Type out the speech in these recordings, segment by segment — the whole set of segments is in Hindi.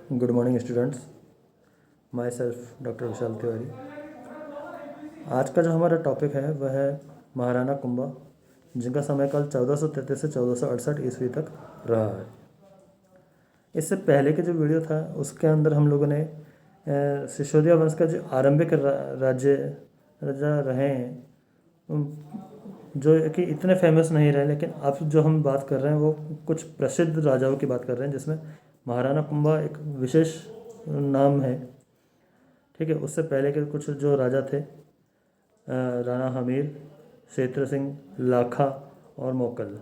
Good morning students. Myself doctor Vishal Tiwari. आज का जो हमारा टॉपिक है वह है महाराणा कुंभा, जिनका समयकाल 1433 से 1468 ईस्वी तक रहा है। इससे पहले के जो वीडियो था उसके अंदर हम लोगों ने सिसोदिया वंश का जो आरंभिक राजा रहे हैं, जो कि इतने फेमस नहीं रहे, लेकिन अब जो हम बात कर रहे हैं वो कुछ प्रसिद्ध राजाओं की बात कर रहे हैं, जिसमें महाराणा कुंभा एक विशेष नाम है। ठीक है, उससे पहले के कुछ जो राजा थे, राणा हमीर, क्षेत्र सिंह, लाखा और मोकल।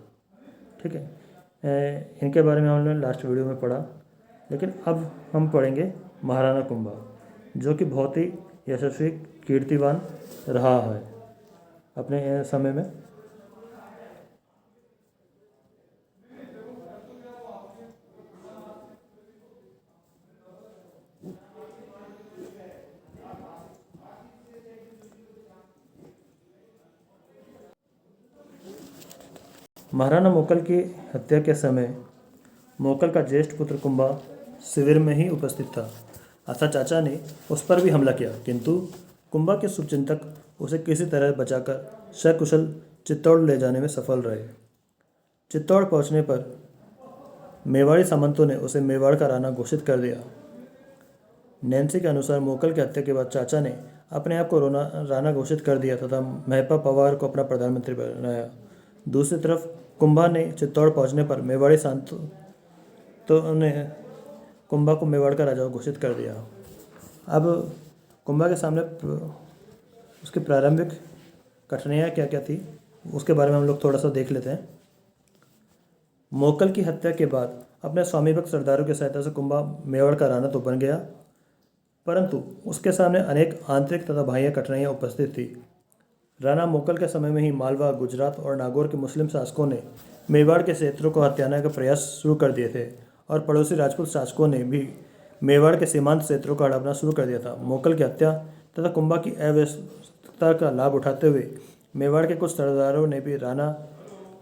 ठीक है, इनके बारे में हमने लास्ट वीडियो में पढ़ा, लेकिन अब हम पढ़ेंगे महाराणा कुंभा, जो कि बहुत ही यशस्वी कीर्तिवान रहा है अपने समय में। महाराणा मोकल की हत्या के समय मोकल का ज्येष्ठ पुत्र कुंभा शिविर में ही उपस्थित था, अतः चाचा ने उस पर भी हमला किया, किंतु कुंभा के शुभचिंतक उसे किसी तरह बचाकर सकुशल चित्तौड़ ले जाने में सफल रहे। चित्तौड़ पहुंचने पर मेवाड़ी सामंतों ने उसे मेवाड़ का राणा घोषित कर दिया। नैन्सी के अनुसार मोकल की हत्या के बाद चाचा ने अपने आप को राणा घोषित कर दिया तथा महपा पवार को अपना प्रधानमंत्री बनाया। दूसरी तरफ कुंभा ने चित्तौड़ पहुंचने पर मेवाड़ी सांतो ने कुंभा को मेवाड़ का राजा घोषित कर दिया। अब कुंभा के सामने उसकी प्रारंभिक कठिनाइयाँ क्या क्या थी उसके बारे में हम लोग थोड़ा सा देख लेते हैं। मोकल की हत्या के बाद अपने स्वामी भक्त सरदारों की सहायता से कुंभा मेवाड़ का राणा तो बन गया, परंतु उसके सामने अनेक आंतरिक तथा बाह्य कठिनाइयाँ उपस्थित थी। राणा मोकल के समय में ही मालवा, गुजरात और नागौर के मुस्लिम शासकों ने मेवाड़ के क्षेत्रों को हथियाने का प्रयास शुरू कर दिए थे और पड़ोसी राजपूत शासकों ने भी मेवाड़ के सीमांत क्षेत्रों को हड़पना शुरू कर दिया था। मोकल की हत्या तथा कुंभा की अव्यवस्था का लाभ उठाते हुए मेवाड़ के कुछ सरदारों ने भी राणा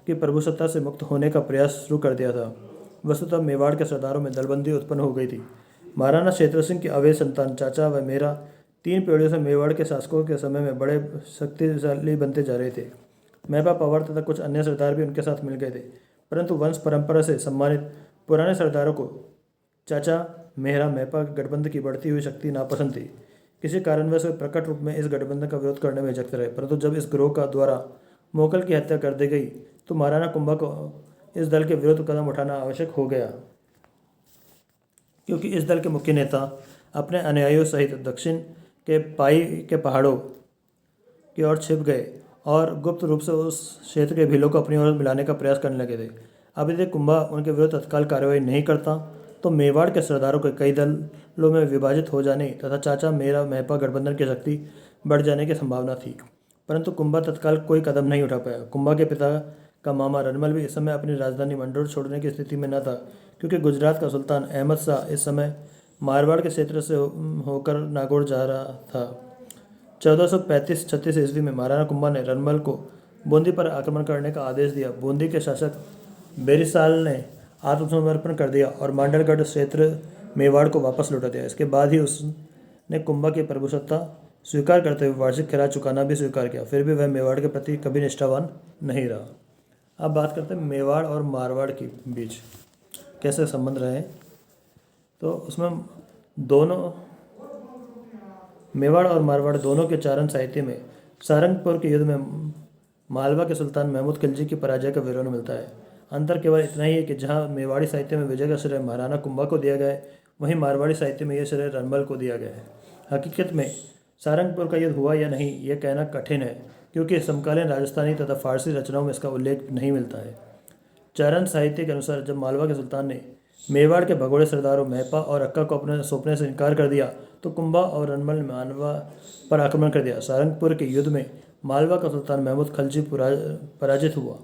की प्रभुसत्ता से मुक्त होने का प्रयास शुरू कर दिया था। वस्तुतः मेवाड़ के सरदारों में दलबंदी उत्पन्न हो गई थी। महाराणा क्षेत्र सिंह की अवैध संतान चाचा व मेरा 3 पीढ़ियों से मेवाड़ के शासकों के समय में बड़े शक्तिशाली बनते जा रहे थे। महपा पवार तथा कुछ अन्य सरदार भी उनके साथ मिल गए थे, परंतु वंश परंपरा से सम्मानित पुराने सरदारों को चाचा मेहरा महपा गठबंधन की बढ़ती हुई शक्ति नापसंद थी। किसी कारणवश वे प्रकट रूप में इस गठबंधन का विरोध करने में झकते रहे, परंतु जब इस गिरोह का द्वारा मोकल की हत्या कर दी गई तो महाराणा कुंभा को इस दल के विरुद्ध कदम उठाना आवश्यक हो गया, क्योंकि इस दल के मुख्य नेता अपने अनुयायियों सहित दक्षिण के पाई के पहाड़ों की ओर छिप गए और गुप्त रूप से उस क्षेत्र के भीलों को अपनी ओर मिलाने का प्रयास करने लगे थे। अब यदि कुंभा उनके विरुद्ध तत्काल कार्रवाई नहीं करता तो मेवाड़ के सरदारों के कई दलों में विभाजित हो जाने तथा चाचा मेरा महपा गठबंधन की शक्ति बढ़ जाने की संभावना थी, परंतु कुंभा तत्काल कोई कदम नहीं उठा पाया। कुंभा के पिता का मामा रनमल भी इस समय अपनी राजधानी मंडोर छोड़ने की स्थिति में न था, क्योंकि गुजरात का सुल्तान अहमद शाह इस समय मारवाड़ के क्षेत्र से होकर नागौर जा रहा था। 1435-36 ईस्वी में महाराणा कुंभा ने रनमल को बूंदी पर आक्रमण करने का आदेश दिया। बूंदी के शासक बेरिसाल ने आत्मसमर्पण कर दिया और मांडलगढ़ क्षेत्र मेवाड़ को वापस लौटा दिया। इसके बाद ही उसने कुंभा की प्रभुसत्ता स्वीकार करते हुए वार्षिक किराया चुकाना भी स्वीकार किया। फिर भी वह मेवाड़ के प्रति कभी निष्ठावान नहीं रहा। अब बात करते हैं मेवाड़ और मारवाड़ के बीच कैसे संबंध रहे। तो उसमें दोनों मेवाड़ और मारवाड़ दोनों के चारण साहित्य में सारंगपुर के युद्ध में मालवा के सुल्तान महमूद खिलजी की पराजय का विवरण मिलता है। अंतर केवल इतना ही है कि जहाँ मेवाड़ी साहित्य में विजय का श्रेय महाराणा कुंभा को दिया गया है, वहीं मारवाड़ी साहित्य में यह श्रेय रनमल को दिया गया है। हकीकत में सारंगपुर का युद्ध हुआ या नहीं यह कहना कठिन है, क्योंकि समकालीन राजस्थानी तथा फारसी रचनाओं में इसका उल्लेख नहीं मिलता है। चारण साहित्य के अनुसार जब मालवा के सुल्तान ने मेवाड़ के भगोड़े सरदारों महपा और अक्का को अपने सौंपने से इनकार कर दिया तो कुंभा और रनमल ने मालवा पर आक्रमण कर दिया। सारंगपुर के युद्ध में मालवा का सुल्तान महमूद खिलजी पराजित हुआ।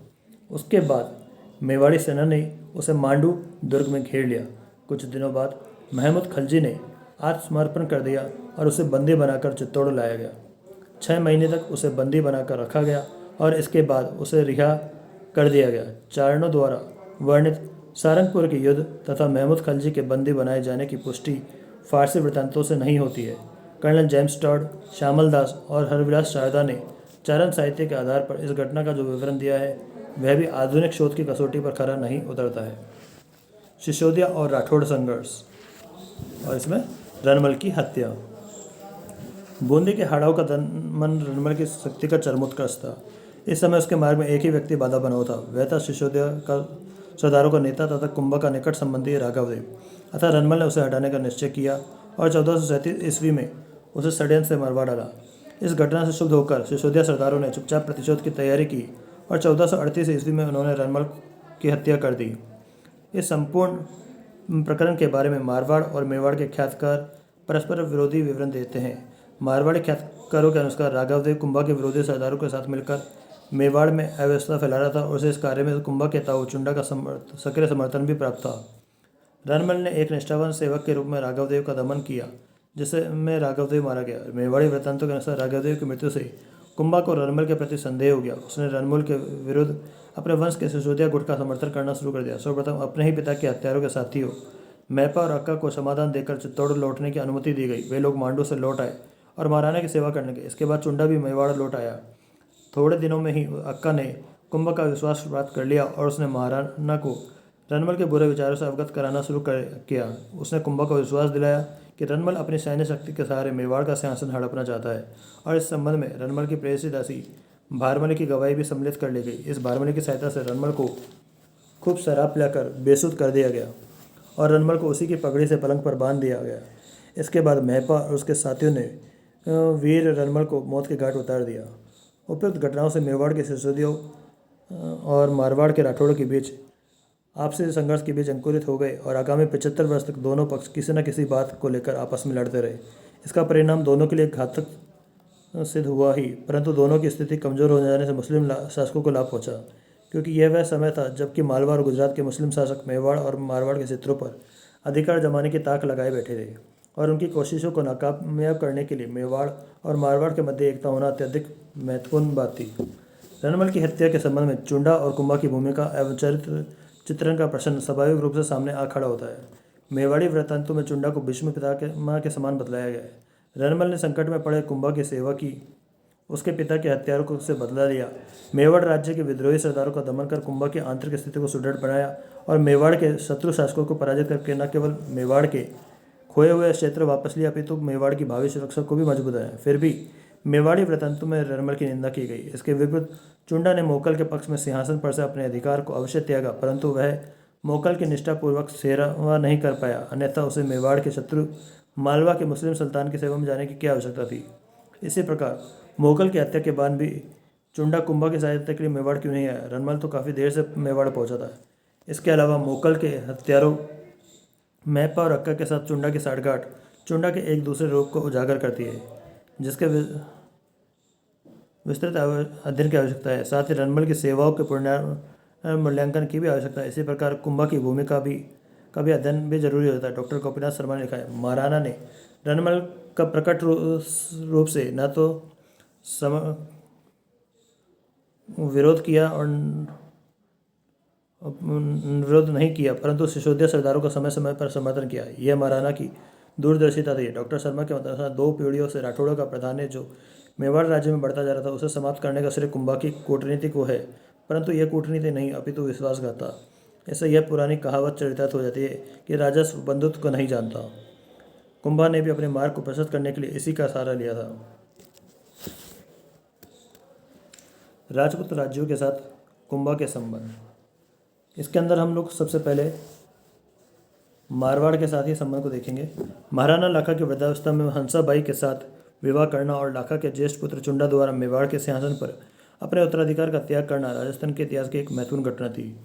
उसके बाद मेवाड़ी सेना ने उसे मांडू दुर्ग में घेर लिया। कुछ दिनों बाद महमूद खिलजी ने आत्मसमर्पण कर दिया और उसे बंदी बनाकर चित्तौड़ लाया गया। 6 महीने तक उसे बंदी बनाकर रखा गया और इसके बाद उसे रिहा कर दिया गया। चारणों द्वारा वर्णित सारंगपुर के युद्ध तथा महमूद खलजी के बंदी बनाए जाने की पुष्टि फारसी वृत्तांतों से नहीं होती है। कर्नल जेम्स टॉड, श्यामल दास और हरविलास शारदा ने चरण साहित्य के आधार पर इस घटना का जो विवरण दिया है वह भी आधुनिक शोध की कसौटी पर खरा नहीं उतरता है। सिसोदिया और राठौड़ संघर्ष, और इसमें रनमल की हत्या। बूंदी के हाड़ाओं का दमन रनमल की शक्ति का चरमोत्कर्ष था। इस समय उसके मार्ग में एक ही व्यक्ति बाधा बना हुआ था, वह था सिसोदिया का सरदारों का नेता तथा कुंभा का निकट संबंधी राघवदेव। अतः रनमल ने उसे हटाने का निश्चय किया और 1437 ईस्वी में उसे षड्यंत्र से मरवा डाला। इस घटना से शुद्ध होकर सिसोदिया सरदारों ने चुपचाप प्रतिशोध की तैयारी की और 1438 ईस्वी में उन्होंने रनमल की हत्या कर दी। इस संपूर्ण प्रकरण के बारे में मारवाड़ और मेवाड़ के ख्यातकार परस्पर विरोधी विवरण देते हैं। मारवाड़ी ख्यातकारों के अनुसार राघवदेव कुंभा के विरोधी सरदारों के साथ मिलकर मेवाड़ में अव्यवस्था फैला रहा था और उसे इस कार्य में कुंभा के ताऊ चुंडा का सक्रिय समर्थन भी प्राप्त था। रनमल ने एक निष्ठावान सेवक के रूप में राघवदेव का दमन किया, जिसमें राघवदेव मारा गया। मेवाड़ी वृत्तांतों के अनुसार राघवदेव की मृत्यु से कुंभा को रनमल के प्रति संदेह हो गया। उसने रनमल के विरुद्ध अपने वंश के सिसोदिया गुट का समर्थन करना शुरू कर दिया। सर्वप्रथम अपने ही पिता के हत्यारों के साथियों मैपा और अक्का को समाधान देकर चित्तौड़ लौटने की अनुमति दी गई। वे लोग मांडू से लौट आए और महाराणा की सेवा करने गए। इसके बाद चुंडा भी मेवाड़ लौट आया। थोड़े दिनों में ही अक्का ने कुंभा का विश्वास प्राप्त कर लिया और उसने महाराणा को रनमल के बुरे विचारों से अवगत कराना शुरू किया। उसने कुंभा को विश्वास दिलाया कि रनमल अपनी सैन्य शक्ति के सहारे मेवाड़ का सिंहासन हड़पना चाहता है और इस संबंध में रनमल की प्रेयसी दासी भारमली की गवाही भी सम्मिलित कर ली गई। इस भारमली की सहायता से रनमल को खूब शराब पिलाकर बेसुध कर दिया गया और रनमल को उसी की पगड़ी से पलंग पर बांध दिया गया। इसके बाद महपा और उसके साथियों ने वीर रनमल को मौत के घाट उतार दिया। उपयुक्त घटनाओं से मेवाड़ के सिसोदियों और मारवाड़ के राठौड़ों के बीच आपसी संघर्ष के बीच अंकुरित हो गए और आगामी 75 वर्ष तक दोनों पक्ष किसी न किसी बात को लेकर आपस में लड़ते रहे। इसका परिणाम दोनों के लिए घातक सिद्ध हुआ ही, परंतु दोनों की स्थिति कमज़ोर हो जाने से मुस्लिम शासकों को लाभ पहुंचा, क्योंकि यह वह समय था जबकि मालवा और गुजरात के मुस्लिम शासक मेवाड़ और मारवाड़ के क्षेत्रों पर अधिकार जमाने की ताक लगाए बैठे थे और उनकी कोशिशों को नाकामयाब करने के लिए मेवाड़ और मारवाड़ के मध्य एकता होना अत्यधिक महत्वपूर्ण बात थी। रनमल की हत्या के संबंध में चुंडा और कुंभा की भूमिका एवं चरित्र चित्रण का प्रश्न स्वाभाविक रूप से सामने आ खड़ा होता है। मेवाड़ी वृत्तांतों में चुंडा को भीष्म पितामह के समान बतलाया गया है। रनमल ने संकट में पड़े कुंभा की सेवा की, उसके पिता के हत्यारों से बदला लिया, मेवाड़ राज्य के विद्रोही सरदारों का दमन कर कुंभा की आंतरिक स्थिति को सुदृढ़ बनाया और मेवाड़ के शत्रु शासकों को पराजित करके न केवल मेवाड़ के खोए हुए क्षेत्र वापस लिया अपितु मेवाड़ की भावी सुरक्षा को भी मजबूत बनाया। फिर भी मेवाड़ी वृत्तांतों में रनमल की निंदा की गई। इसके विपरीत चुंडा ने मोकल के पक्ष में सिंहासन पर से अपने अधिकार को अवश्य त्यागा, परंतु वह मोकल की निष्ठापूर्वक सेवा नहीं कर पाया, अन्यथा उसे मेवाड़ के शत्रु मालवा के मुस्लिम सुल्तान की सेवा में जाने की क्या आवश्यकता थी। इसी प्रकार मोगल की हत्या के बाद भी चुंडा कुंभा की सहायता के लिए मेवाड़ क्यों नहीं आया। रनमल तो काफ़ी देर से मेवाड़ पहुंचा था। इसके अलावा मोकल के हत्यारों महपा और अक्का के साथ चुंडा की साठगांठ चुंडा के एक दूसरे रूप को उजागर करती है, जिसके विस्तृत अध्ययन की आवश्यकता है। साथ ही रनमल की सेवाओं के मूल्यांकन की भी आवश्यकता है। इसी प्रकार कुंभा की भूमिका का भी अध्ययन भी जरूरी होता है। डॉक्टर गोपीनाथ शर्मा ने लिखा है, महाराणा ने रनमल का प्रकट रूप से न तो विरोध किया और विरोध नहीं किया, परंतु सिसोदिया सरदारों का समय समय पर समर्थन किया। यह महाराणा की दूरदर्शिता थी। डॉक्टर शर्मा के अनुसार 2 पीढ़ियों से राठौड़ों का प्राधान्य जो मेवाड़ राज्य में बढ़ता जा रहा था, उसे समाप्त करने का श्रेय कुंभा की कूटनीति को है, परंतु यह कूटनीति नहीं अपितु विश्वासघात था। इससे यह पुरानी कहावत चरितार्थ हो जाती है कि राजा बंधुत्व को नहीं जानता। कुंभा ने भी अपने मार्ग को प्रशस्त करने के लिए इसी का सहारा लिया था। राजपूत राज्यों के साथ कुंभा के संबंध, इसके अंदर हम लोग सबसे पहले मारवाड़ के साथ ही संबंध को देखेंगे। महाराणा लाखा की वृद्धावस्था में हंसाबाई के साथ विवाह करना और लाखा के ज्येष्ठ पुत्र चुंडा द्वारा मेवाड़ के सिंहासन पर अपने उत्तराधिकार का त्याग करना राजस्थान के इतिहास की एक महत्वपूर्ण घटना थी।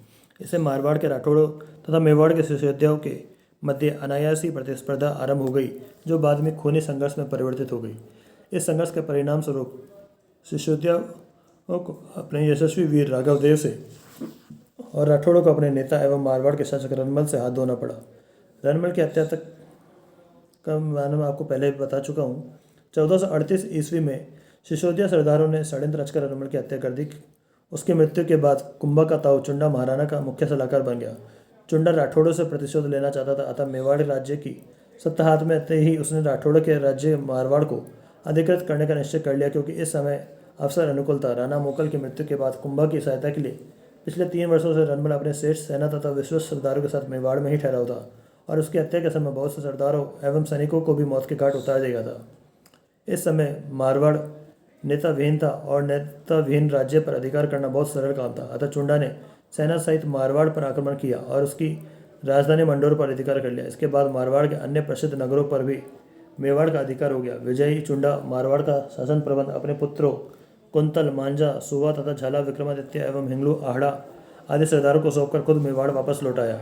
इससे मारवाड़ के राठौड़ों तथा मेवाड़ के सिसोदियों के मध्य अनायासी प्रतिस्पर्धा आरंभ हो गई, जो बाद में खूनी संघर्ष में परिवर्तित हो गई। इस संघर्ष के परिणाम स्वरूप सिसोदिया को अपने यशस्वी वीर राघवदेव से और राठौड़ों को अपने नेता एवं मारवाड़ के शासक रनमल से हाथ धोना पड़ा। रनमल की हत्या तक का मैं आपको पहले बता चुका हूँ। 1438 ईस्वी में सिसोदिया सरदारों ने षड्यंत्र रचकर रनमल की हत्या कर दी। उसकी मृत्यु के बाद कुंभा का ताऊ चुंडा महाराणा का मुख्य सलाहकार बन गया। चुंडा राठौड़ों से प्रतिशोध लेना चाहता था, अतः मेवाड़ राज्य की सत्ता हाथ में आते ही उसने राठौड़ों के राज्य मारवाड़ को अधिकृत करने का निश्चय कर लिया, क्योंकि इस समय अवसर अनुकूल था। राणा मोकल की मृत्यु के बाद कुंभा की सहायता के लिए पिछले 3 वर्षों से रणबल अपने श्रेष्ठ सेना तथा विश्वस्त सरदारों के साथ मेवाड़ में ही ठहरा हुआ था और उसकी हत्या के समय बहुत से सरदारों एवं सैनिकों को भी मौत के घाट उतार दिया था। इस समय मारवाड़ नेताविहीन था और नेताविहीन राज्य पर अधिकार करना बहुत सरल काम था, अतः चुंडा ने सेना सहित मारवाड़ पर आक्रमण किया और उसकी राजधानी मंडोर पर अधिकार कर लिया। इसके बाद मारवाड़ के अन्य प्रसिद्ध नगरों पर भी मेवाड़ का अधिकार हो गया। विजयी चुंडा मारवाड़ का शासन प्रबंध अपने पुत्रों कुंतल, मांझा, सुवा तथा झाला विक्रमादित्य एवं हिंगलू आहड़ा आदि सरदारों को सौंपकर खुद मेवाड़ वापस लौट आया।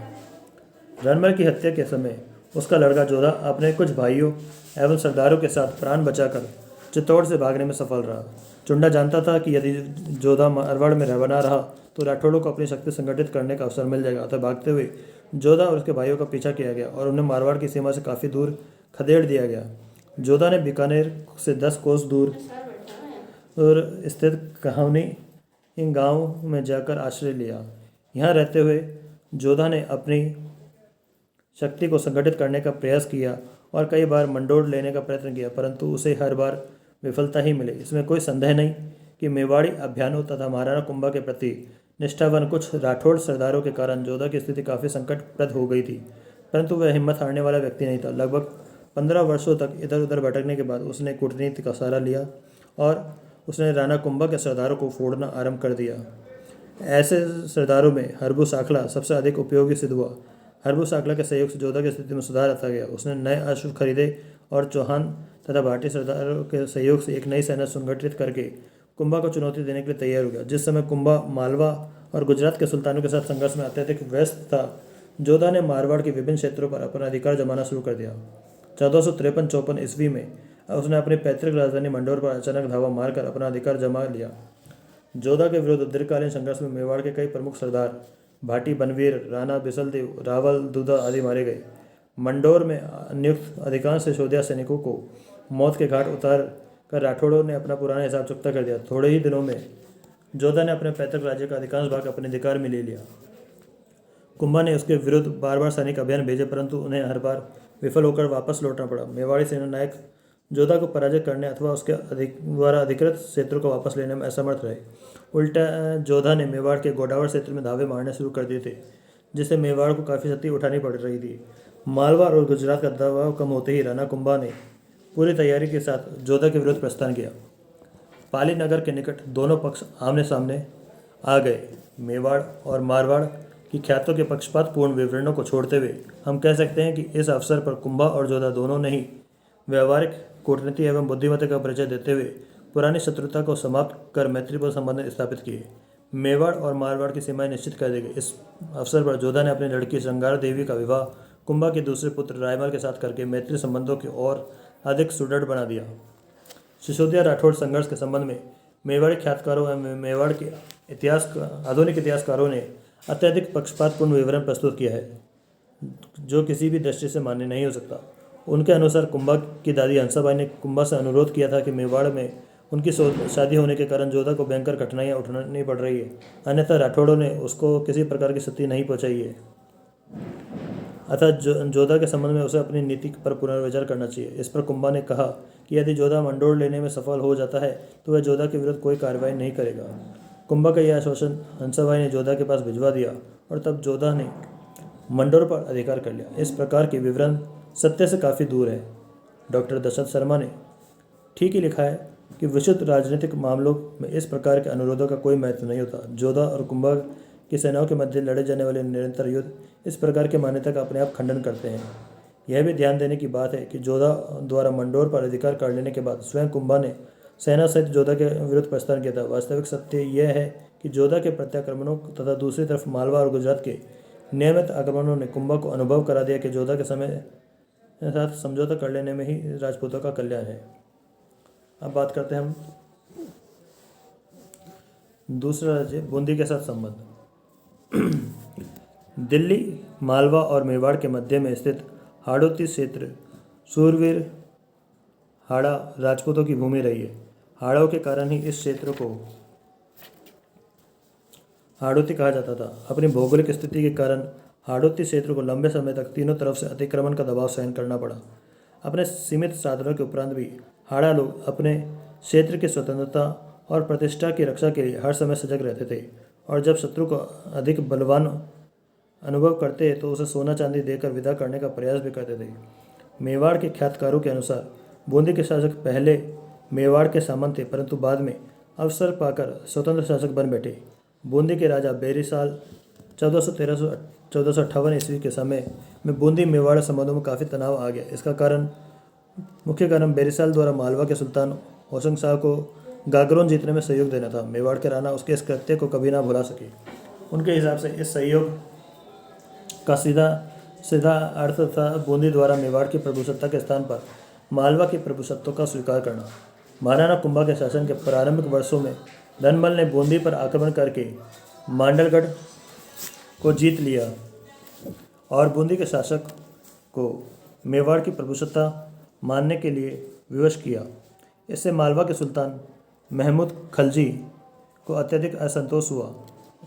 रणबल की हत्या के समय उसका लड़का जोधा अपने कुछ भाइयों एवं सरदारों के साथ प्राण बचाकर चित्तौड़ से भागने में सफल रहा। चुंडा जानता था कि यदि जोधा मारवाड़ में बना रहा तो राठौड़ों को अपनी शक्ति संगठित करने का अवसर मिल जाएगा, अतः भागते हुए जोधा और उसके भाइयों का पीछा किया गया और उन्हें मारवाड़ की सीमा से काफ़ी दूर खदेड़ दिया गया। जोधा ने बीकानेर से 10 कोस दूर स्थित कहावनी गांव में जाकर आश्रय लिया। यहाँ रहते हुए जोधा ने अपनी शक्ति को संगठित करने का प्रयास किया और कई बार मंडोर लेने का प्रयत्न किया, परंतु उसे हर बार विफलता ही मिली। इसमें कोई संदेह नहीं कि मेवाड़ी अभियानों तथा महाराणा कुंभा के प्रति निष्ठावान कुछ राठौड़ सरदारों के कारण जोधा की स्थिति काफ़ी संकटप्रद हो गई थी, परंतु वह हिम्मत हारने वाला व्यक्ति नहीं था। लगभग 15 वर्षों तक इधर उधर भटकने के बाद उसने कूटनीति का सहारा लिया और उसने राणा कुंभा के सरदारों को फोड़ना आरंभ कर दिया। ऐसे सरदारों में हरबू साखला सबसे अधिक उपयोगी सिद्ध हुआ। हरबू साखला के सहयोग से जोधा की स्थिति में सुधार आता गया। उसने नए अश्व खरीदे और चौहान तथा भाटी सरदारों के सहयोग से एक नई सेना संगठित करके कुंभा को चुनौती देने के लिए तैयार हो गया। जिस समय कुंभा मालवा और गुजरात के सुल्तानों के साथ संघर्ष में अत्यधिक व्यस्त था, जोधा ने मारवाड़ के विभिन्न क्षेत्रों पर अपना अधिकार जमाना शुरू कर दिया। 1453-54 ईस्वी में उसने अपनी पैतृक राजधानी मंडोर पर अचानक धावा मारकर अपना अधिकार जमा लिया। जोधा के विरुद्ध दीर्घकालीन संघर्ष में मेवाड़ के कई प्रमुख सरदार भाटी बनवीर, राणा बिसलदेव, रावल दूधा आदि मारे गए। मंडोर में नियुक्त अधिकांश सिसोदिया सैनिकों को मौत के घाट उतार कर राठौड़ों ने अपना पुराना हिसाब चुकता कर दिया। थोड़े ही दिनों में जोधा ने अपने पैतृक राज्य का अधिकांश भाग अपने अधिकार में ले लिया। कुंभा ने उसके विरुद्ध बार बार सैनिक अभियान भेजे, परंतु उन्हें हर बार विफल होकर वापस लौटना पड़ा। मेवाड़ी सेना नायक जोधा को पराजित करने अथवा उसके द्वारा अधिकृत क्षेत्रों को वापस लेने में असमर्थ रहे। उल्टा जोधा ने मेवाड़ के गोडावड़ क्षेत्र में धावे मारने शुरू कर दिए थे, जिससे मेवाड़ को काफ़ी क्षति उठानी पड़ रही थी। मालवा और गुजरात का दबाव कम होते ही राणा कुंभा ने पूरी तैयारी के साथ जोधा के विरुद्ध प्रस्थान किया। पाली नगर के निकट दोनों पक्ष आमने सामने आ गए। मेवाड़ और मारवाड़ की ख्यातों के पक्षपातपूर्ण विवरणों को छोड़ते हुए हम कह सकते हैं कि इस अवसर पर कुंभा और जोधा दोनों ने ही व्यावहारिक कूटनीति एवं बुद्धिमत्ता का परिचय देते हुए पुरानी शत्रुता को समाप्त कर मैत्रीपूर्ण संबंध स्थापित किए। मेवाड़ और मारवाड़ की सीमाएं निश्चित कर दी गई। इस अवसर पर जोधा ने अपनी लड़की श्रृंगार देवी का विवाह कुंभा के दूसरे पुत्र रायमल के साथ करके मैत्री संबंधों की और अधिक सुदृढ़ बना दिया। सिसोदिया राठौड़ संघर्ष के संबंध में मेवाड़ी ख्यातकारों एवं मेवाड़ के आधुनिक इतिहासकारों ने अत्यधिक पक्षपातपूर्ण विवरण प्रस्तुत किया है, जो किसी भी दृष्टि से मान्य नहीं हो सकता। उनके अनुसार कुंभा की दादी हंसाबाई ने कुंभा से अनुरोध किया था कि मेवाड़ में उनकी शादी होने के कारण जोधा को भयंकर कठिनाइयाँ उठानी पड़ रही है, अन्यथा राठौड़ों ने उसको किसी प्रकार की क्षति नहीं पहुँचाई है, अतः जोधा के संबंध में उसे अपनी नीति पर पुनर्विचार करना चाहिए। इस पर कुंभा ने कहा कि यदि जोधा मंडोर लेने में सफल हो जाता है तो वह जोधा के विरुद्ध कोई कार्रवाई नहीं करेगा। कुंभा का यह आश्वासन हंसाबाई ने जोधा के पास भिजवा दिया और तब जोधा ने मंडोर पर अधिकार कर लिया। इस प्रकार के विवरण सत्य से काफ़ी दूर है। डॉक्टर दशरथ शर्मा ने ठीक ही लिखा है कि विशुद्ध राजनीतिक मामलों में इस प्रकार के अनुरोधों का कोई महत्व नहीं होता। जोधा और कुंभा की सेनाओं के मध्य लड़े जाने वाले निरंतर युद्ध इस प्रकार की मान्यता का अपने आप खंडन करते हैं। यह भी ध्यान देने की बात है कि जोधा द्वारा मंडोर पर अधिकार कर लेने के बाद स्वयं कुंभा ने सेना सहित जोधा के विरुद्ध प्रस्थान किया था। वास्तविक सत्य यह है कि जोधा के प्रत्याक्रमणों तथा दूसरी तरफ मालवा और गुजरात के नियमित आक्रमणों ने कुंभा को अनुभव करा दिया कि जोधा के समय साथ समझौता कर लेने में ही राजपूतों का कल्याण है। अब बात करते हैं हम दूसरा राज्य बूंदी के साथ संबंध। दिल्ली, मालवा और मेवाड़ के मध्य में स्थित हाड़ौती क्षेत्र सूरवीर हाड़ा राजपूतों की भूमि रही है। हाड़ों के कारण ही इस क्षेत्र को हाड़ौती कहा जाता था। अपनी भौगोलिक स्थिति के कारण हाड़ौती क्षेत्र को लंबे समय तक तीनों तरफ से अतिक्रमण का दबाव सहन करना पड़ा। अपने सीमित साधनों के उपरांत भी हाड़ा लोग अपने क्षेत्र की स्वतंत्रता और प्रतिष्ठा की रक्षा के लिए हर समय सजग रहते थे, और जब शत्रु को अधिक बलवान अनुभव करते तो उसे सोना चांदी देकर विदा करने का प्रयास भी करते थे। मेवाड़ के ख्यातकारों के अनुसार बूंदी के शासक पहले मेवाड़ के सामंत थे, परंतु बाद में अवसर पाकर स्वतंत्र शासक बन बैठे। बूंदी के राजा बेरीसाल 1458 ईस्वी के समय में बूंदी मेवाड़ संबंधों में काफ़ी तनाव आ गया। इसका मुख्य कारण बेरीसाल द्वारा मालवा के सुल्तान होशंग शाह को गागरोन जीतने में सहयोग देना था। मेवाड़ के राणा उसके इस कृत्य को कभी ना भुला सके। उनके हिसाब से इस सहयोग का सीधा सीधा अर्थ था बूंदी द्वारा मेवाड़ की प्रभुसत्ता के स्थान पर मालवा की प्रभुसत्ता का स्वीकार करना। महाराणा कुंभा के शासन के प्रारंभिक वर्षों में धनमल ने बूंदी पर आक्रमण करके मांडलगढ़ को जीत लिया और बूंदी के शासक को मेवाड़ की प्रभुसत्ता मानने के लिए विवश किया। इससे मालवा के सुल्तान महमूद खलजी को अत्यधिक असंतोष हुआ,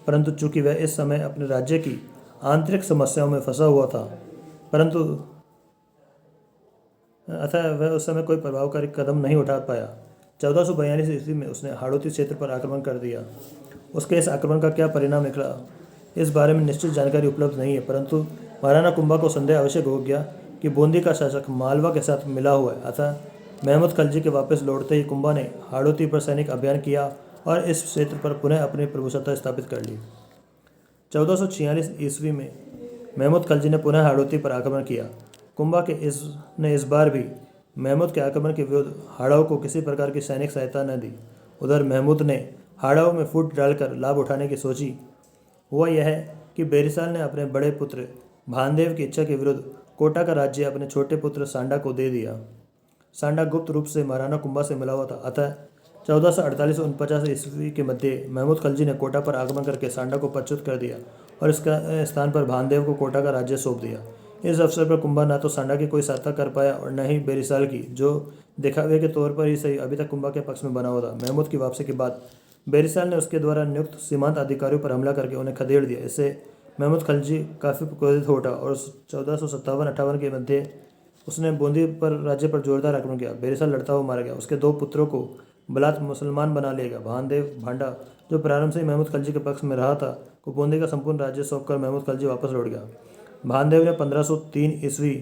परंतु चूंकि वह इस समय अपने राज्य की आंतरिक समस्याओं में फंसा हुआ था, अतः वह उस समय कोई प्रभावकारी कदम नहीं उठा पाया। 1442 ईस्वी में उसने हाड़ौती क्षेत्र पर आक्रमण कर दिया। उसके इस आक्रमण का क्या परिणाम निकला, इस बारे में निश्चित जानकारी उपलब्ध नहीं है, परंतु महाराणा कुंभा को संदेह आवश्यक हो गया कि बूंदी का शासक मालवा के साथ मिला हुआ है। अतः महमूद खलजी के वापस लौटते ही कुंभा ने हाड़ौती पर सैनिक अभियान किया और इस क्षेत्र पर पुनः अपनी प्रभुसत्ता स्थापित कर ली। 1446 ईस्वी में महमूद खलजी ने पुनः हाड़ौती पर आक्रमण किया। कुंभा के इस बार भी महमूद के आक्रमण के विरुद्ध हाड़ाओं को किसी प्रकार की सैनिक सहायता न दी। उधर महमूद ने हाड़ाओं में फूट डालकर लाभ उठाने की सोची। हुआ यह है कि बेरीसाल ने अपने बड़े पुत्र भानदेव की इच्छा के विरुद्ध कोटा का राज्य अपने छोटे पुत्र सांडा को दे दिया। सांडा गुप्त रूप से महाराणा कुंभा से मिला हुआ था, अतः 1448-49 ईस्वी के मध्य महमूद खलजी ने कोटा पर आक्रमण करके सांडा को पदच्युत कर दिया और इसका स्थान पर भानदेव को कोटा का राज्य सौंप दिया। इस अवसर पर कुंभा न तो सांडा की कोई सहायता कर पाया और न ही बेरीसाल की, जो दिखावे के तौर पर ही सही अभी तक कुंभा के पक्ष में बना हुआ था। महमूद की वापसी के बाद बेरीसाल ने उसके द्वारा नियुक्त सीमांत अधिकारियों पर हमला करके उन्हें खदेड़ दिया। इससे महमूद खलजी काफ़ी क्रोधित हो उठा और 1457-58 के मध्य उसने बूंदी पर राज्य पर जोरदार आक्रमण किया। बेरीसाल लड़ता हुआ मारा गया। उसके दो पुत्रों को बलात् मुसलमान बना लिया गया। भानदेव भांडा, जो प्रारंभ से ही महमूद खलजी के पक्ष में रहा था, को बूंदी का संपूर्ण राज्य सौंपकर महमूद खलजी वापस लौट गया। भानदेव ने 1503 ईस्वी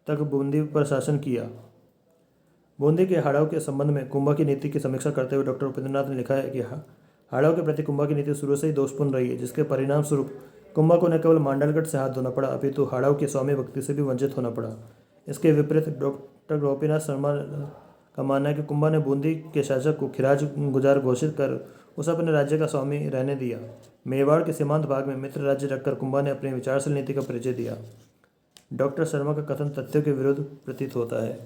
तक बूंदी पर शासन किया। बूंदी के हाड़ाओं के संबंध में कुंभा की नीति की समीक्षा करते हुए डॉक्टर उपेंद्रनाथ ने लिखा है कि हाड़ाओं के प्रति कुंभा की नीति शुरू से ही दोषपूर्ण रही है, जिसके परिणाम स्वरूप कुंभा को न केवल मांडलगढ़ से हाथ धोना पड़ा, अपितु हाड़ाओं की स्वामी भक्ति से भी वंचित होना पड़ा। इसके विपरीत डॉक्टर गोपीनाथ शर्मा का मानना है कि कुंभा ने बूंदी के शासक को खिराज गुजार घोषित कर उसे अपने राज्य का स्वामी रहने दिया। मेवाड़ के सीमांत भाग में मित्र राज्य रखकर कुंभा ने अपनी विचारशील नीति का परिचय दिया। डॉक्टर शर्मा का कथन तथ्यों के विरुद्ध प्रतीत होता है।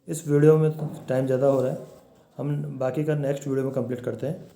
इस वीडियो में टाइम ज़्यादा हो रहा है, हम बाकी का नेक्स्ट वीडियो में कंप्लीट करते हैं।